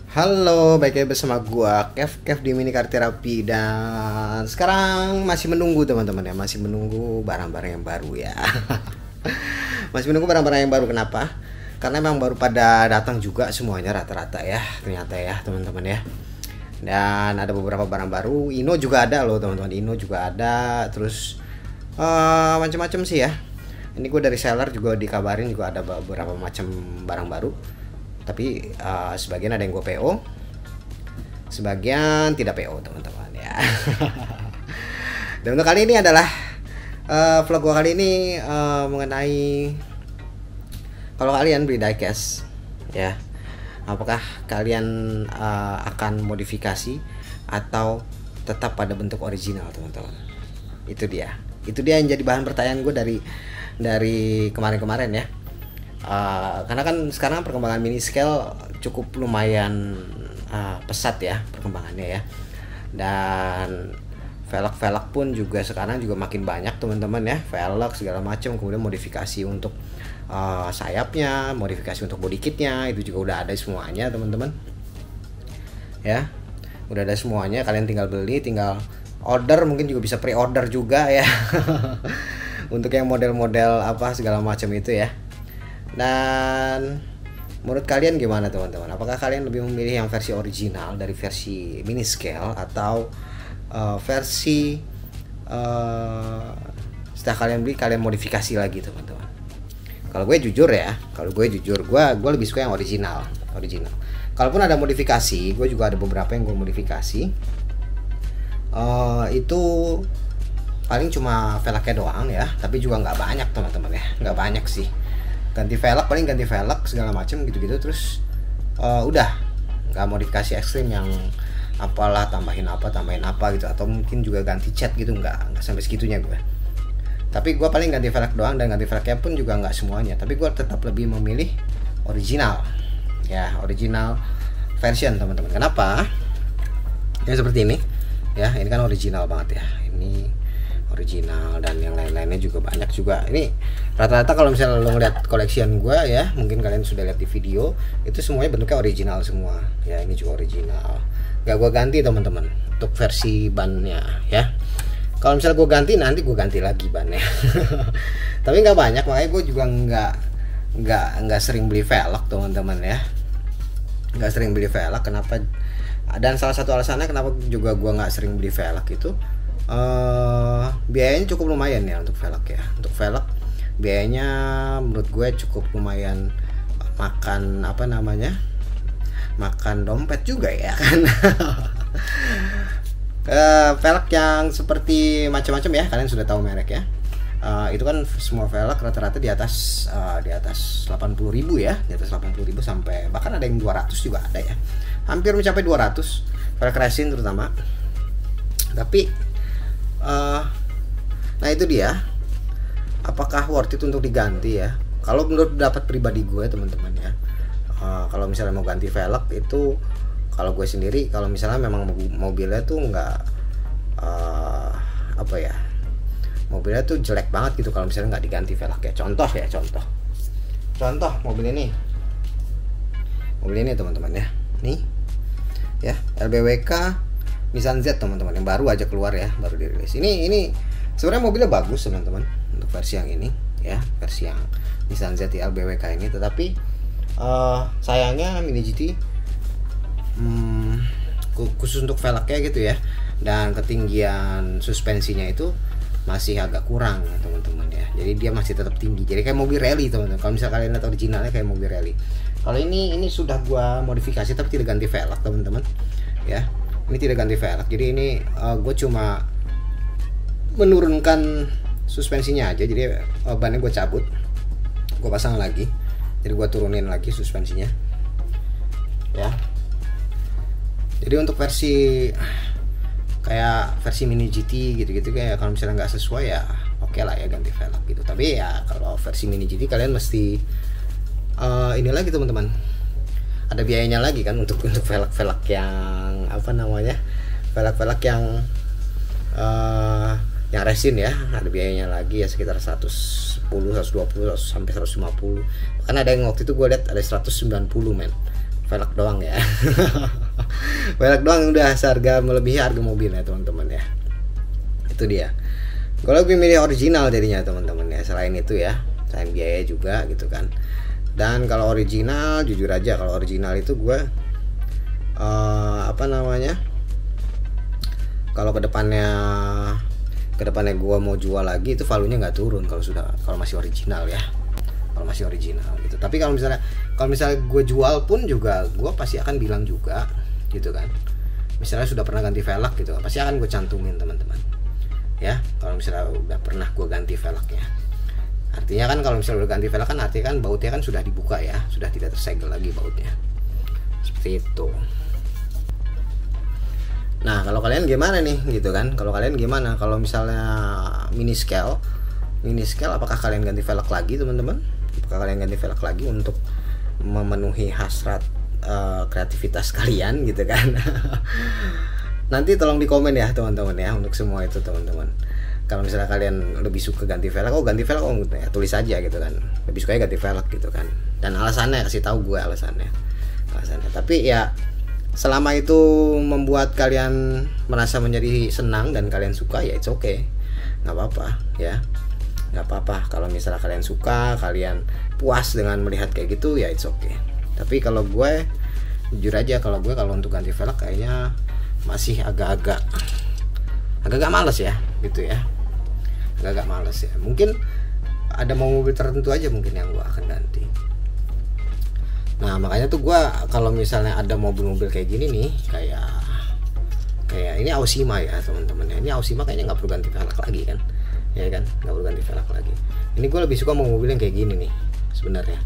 Halo, baik lagi bersama gua Kev di Mini Car Therapy, dan sekarang masih menunggu teman-teman ya, masih menunggu barang-barang yang baru ya. Masih menunggu barang-barang yang baru. Kenapa? Karena memang baru pada datang juga semuanya rata-rata ya, ternyata ya teman-teman ya. Dan ada beberapa barang baru, Ino juga ada loh teman-teman, Ino juga ada, terus macam-macam sih ya. Ini gue dari seller juga dikabarin juga ada beberapa macam barang baru. Tapi sebagian ada yang gue PO, sebagian tidak PO teman-teman ya. Dan untuk kali ini adalah vlog gue kali ini mengenai kalau kalian beli diecast ya, apakah kalian akan modifikasi atau tetap pada bentuk original teman-teman. Itu dia yang jadi bahan pertanyaan gue dari kemarin-kemarin ya. Karena kan sekarang perkembangan mini scale cukup lumayan pesat ya perkembangannya ya, dan velg pun juga sekarang juga makin banyak teman-teman ya, velg segala macam, kemudian modifikasi untuk sayapnya, modifikasi untuk body kitnya itu juga udah ada semuanya teman-teman ya, udah ada semuanya. Kalian tinggal beli, tinggal order, mungkin juga bisa pre-order juga ya. Untuk yang model-model apa segala macam itu ya. Dan menurut kalian gimana teman-teman? Apakah kalian lebih memilih yang versi original dari versi mini scale, atau versi setelah kalian beli kalian modifikasi lagi teman-teman? Kalau gue jujur ya, gue lebih suka yang original. Kalaupun ada modifikasi, gue juga ada beberapa yang gue modifikasi. Itu paling cuma velgnya doang ya, tapi juga nggak banyak teman-teman ya, nggak banyak sih. Ganti velg segala macam gitu-gitu, terus udah nggak modifikasi ekstrim yang apalah tambahin apa gitu, atau mungkin juga ganti cat gitu, nggak sampai segitunya gue. Tapi gue paling ganti velg doang, dan ganti velgnya pun juga nggak semuanya, tapi gue tetap lebih memilih original ya, original version teman-teman. Kenapa? Ya seperti ini ya, ini kan original banget ya, ini original, dan yang lain-lainnya juga banyak juga. Ini rata-rata kalau misalnya lo ngeliat collection gue ya, mungkin kalian sudah lihat di video, itu semuanya bentuknya original semua ya. Ini juga original, gak gue ganti teman-teman untuk versi bannya ya. Kalau misalnya gue ganti, nanti gue ganti lagi bannya. Tapi nggak banyak, makanya gue juga nggak sering beli velg teman-teman ya, nggak sering beli velg. Kenapa? Dan salah satu alasannya kenapa juga gue nggak sering beli velg itu, biayanya cukup lumayan ya untuk velg ya. Untuk velg biayanya menurut gue cukup lumayan, makan makan dompet juga ya kan. Velg yang seperti macam-macam ya, kalian sudah tahu merek ya. Itu kan semua velg rata-rata di atas 80.000 ya, di atas 80.000 sampai bahkan ada yang 200 juga ada ya, hampir mencapai 200 velg resin terutama. Tapi nah itu dia, apakah worth it untuk diganti ya? Kalau menurut pendapat pribadi gue teman-teman ya, kalau misalnya mau ganti velg itu, kalau gue sendiri, kalau misalnya memang mobilnya tuh nggak mobilnya tuh jelek banget gitu, kalau misalnya nggak diganti velg ya. Contoh mobil ini teman-teman ya, nih ya, LBWK Nissan Z teman-teman, yang baru aja keluar ya, baru dirilis. Ini sebenarnya mobilnya bagus teman-teman untuk versi yang ini ya, versi yang Nissan Z LBWK ini. Tetapi sayangnya Mini GT khusus untuk velgnya gitu ya, dan ketinggian suspensinya itu masih agak kurang ya teman-teman ya. Jadi dia masih tetap tinggi, jadi kayak mobil rally teman-teman. Kalau misalnya kalian lihat originalnya kayak mobil rally. Kalau ini sudah gua modifikasi tapi tidak ganti velg teman-teman ya. Ini tidak ganti velg, jadi ini gue cuma menurunkan suspensinya aja. Jadi bannya gue cabut, gue pasang lagi, jadi gue turunin lagi suspensinya ya. Jadi untuk versi kayak versi Mini GT gitu-gitu, kayak kalau misalnya nggak sesuai ya oke lah ya ganti velg gitu. Tapi ya kalau versi Mini GT kalian mesti ini lagi teman-teman, ada biayanya lagi kan untuk velg yang velg yang resin ya, ada biayanya lagi ya, sekitar 110, 120 sampai 150. Kan ada yang waktu itu gue lihat ada 190 men velg doang ya. Velg doang udah seharga melebihi harga mobilnya teman-teman ya. Itu dia. Gue lebih milih original jadinya teman-teman ya. Selain itu ya, selain biaya juga gitu kan. Dan kalau original, jujur aja kalau original itu gue kalau kedepannya gue mau jual lagi itu valuenya nggak turun kalau masih original ya, kalau masih original gitu. Tapi kalau misalnya gue jual pun juga gue pasti akan bilang juga gitu kan, misalnya sudah pernah ganti velg gitu, pasti akan gue cantumin teman-teman ya. Kalau misalnya udah pernah gue ganti velgnya, artinya kan kalau misalnya udah ganti velg kan artinya kan bautnya kan sudah dibuka ya, sudah tidak tersegel lagi bautnya, seperti itu. Nah kalau kalian gimana nih gitu kan, kalau kalian gimana kalau misalnya mini scale apakah kalian ganti velg lagi teman-teman? Apakah kalian ganti velg lagi untuk memenuhi hasrat kreativitas kalian gitu kan? Nanti tolong di komen ya teman-teman ya, untuk semua itu teman-teman. Kalau misalnya kalian lebih suka ganti velg, ya, tulis aja gitu kan, lebih suka ganti velg gitu kan, dan alasannya kasih tahu gue alasannya. Tapi ya selama itu membuat kalian merasa menjadi senang dan kalian suka ya it's okay, nggak apa-apa ya, nggak apa-apa. Kalau misalnya kalian suka, kalian puas dengan melihat kayak gitu ya it's okay. Tapi kalau gue jujur aja, kalau untuk ganti velg kayaknya masih agak-agak males ya gitu ya, agak males ya. Mungkin ada mobil tertentu aja mungkin yang gue akan ganti. Nah makanya tuh gue kalau misalnya ada mobil-mobil kayak gini nih, kayak ini Ausima ya teman-teman ya, ini Ausima kayaknya nggak perlu ganti velg lagi kan, ya kan, nggak perlu ganti velg lagi. Ini gue lebih suka mau mobil yang kayak gini nih sebenarnya.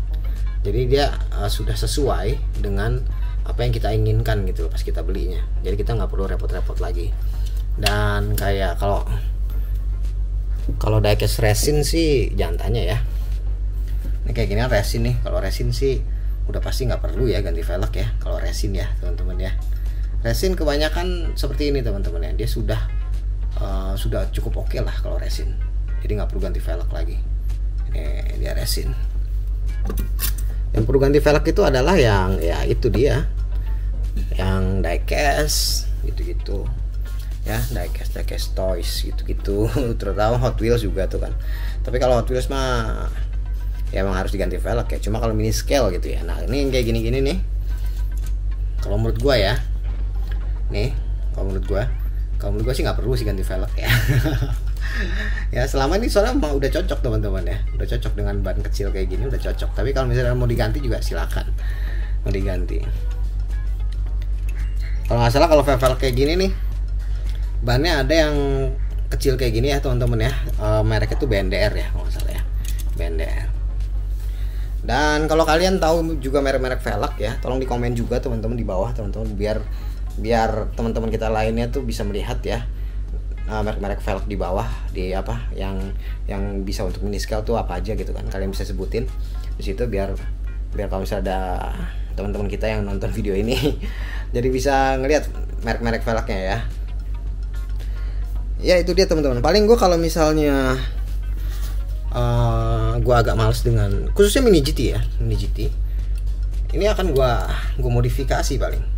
Jadi dia sudah sesuai dengan apa yang kita inginkan gitu pas kita belinya, jadi kita nggak perlu repot-repot lagi. Dan kayak kalau diecast resin sih jangan tanya ya, ini kayak gini resin nih. Kalau resin sih udah pasti nggak perlu ya ganti velg ya kalau resin ya teman-teman ya. Resin kebanyakan seperti ini teman-teman ya, dia sudah cukup oke lah kalau resin, jadi nggak perlu ganti velg lagi. Ini dia resin. Yang perlu ganti velg itu adalah yang ya itu dia, yang diecast gitu-gitu ya, diecast toys gitu-gitu terutama Hot Wheels juga tuh kan. Tapi kalau Hot Wheels mah ya emang harus diganti velg ya. Cuma kalau mini scale gitu ya, nah ini kayak gini-gini nih, kalau menurut gua ya nih, kalau menurut gua sih nggak perlu sih ganti velg ya. Ya selama ini soalnya udah cocok teman-teman ya, udah cocok dengan ban kecil kayak gini, udah cocok. Tapi kalau misalnya mau diganti juga silakan mau diganti. Kalau nggak salah kalau velg kayak gini nih, bannya ada yang kecil kayak gini ya teman-teman ya, mereknya tuh BNDR ya kalau nggak salah ya, BNDR. Dan kalau kalian tahu juga merek-merek velg ya, tolong di komen juga teman-teman di bawah teman-teman, biar teman-teman kita lainnya tuh bisa melihat ya merek-merek velg di bawah, di apa yang bisa untuk mini scale tuh apa aja gitu kan. Kalian bisa sebutin di situ biar kalau misalnya ada teman-teman kita yang nonton video ini jadi bisa ngelihat merek-merek velgnya ya. Ya itu dia teman-teman. Paling gue kalau misalnya gue agak males dengan khususnya mini GT ya, mini GT ini akan gue modifikasi paling.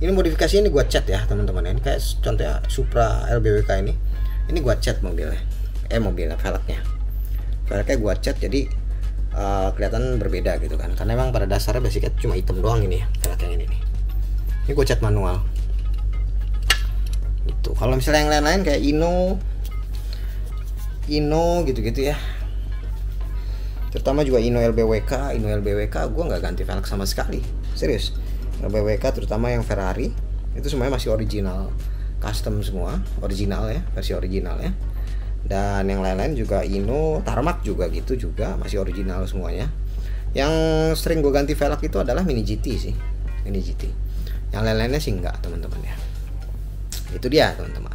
Ini modifikasi ini gue cat ya teman-teman. Ini kayak contohnya Supra LBWK ini gue cat mobilnya, velgnya gue cat jadi kelihatan berbeda gitu kan. Karena memang pada dasarnya basicnya cuma hitam doang ini ya, velg yang ini nih. Ini gue cat manual. Itu kalau misalnya yang lain-lain kayak Ino gitu-gitu ya, terutama juga Ino LBWK gue nggak ganti velg sama sekali, serius. LBWK terutama yang Ferrari itu semuanya masih original, custom semua, original ya, versi original ya. Dan yang lain-lain juga Ino, Tarmac juga gitu juga masih original semuanya. Yang sering gue ganti velg itu adalah Mini GT sih, Mini GT. Yang lain-lainnya sih enggak teman-teman ya. Itu dia teman-teman.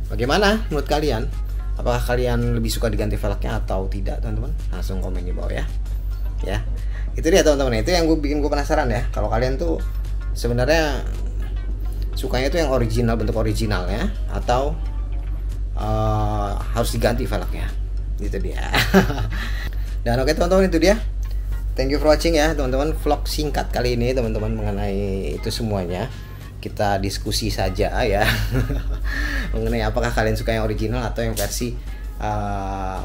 Bagaimana menurut kalian? Apakah kalian lebih suka diganti velgnya atau tidak teman-teman? Langsung komen di bawah ya. Ya. Itu dia teman-teman, itu yang bikin gue penasaran ya. Kalau kalian tuh sebenarnya sukanya tuh yang original, bentuk originalnya, atau harus diganti velgnya, gitu dia. Dan oke teman-teman, itu dia thank you for watching ya teman-teman, vlog singkat kali ini teman-teman mengenai itu semuanya. Kita diskusi saja ya mengenai apakah kalian suka yang original atau yang versi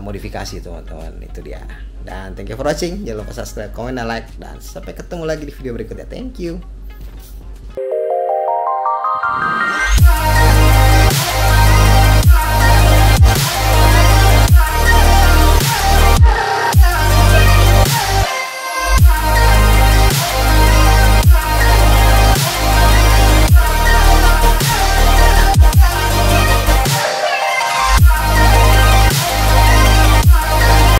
modifikasi teman-teman. Itu dia. Dan thank you for watching. Jangan lupa subscribe, comment, dan like. Dan sampai ketemu lagi di video berikutnya. Thank you.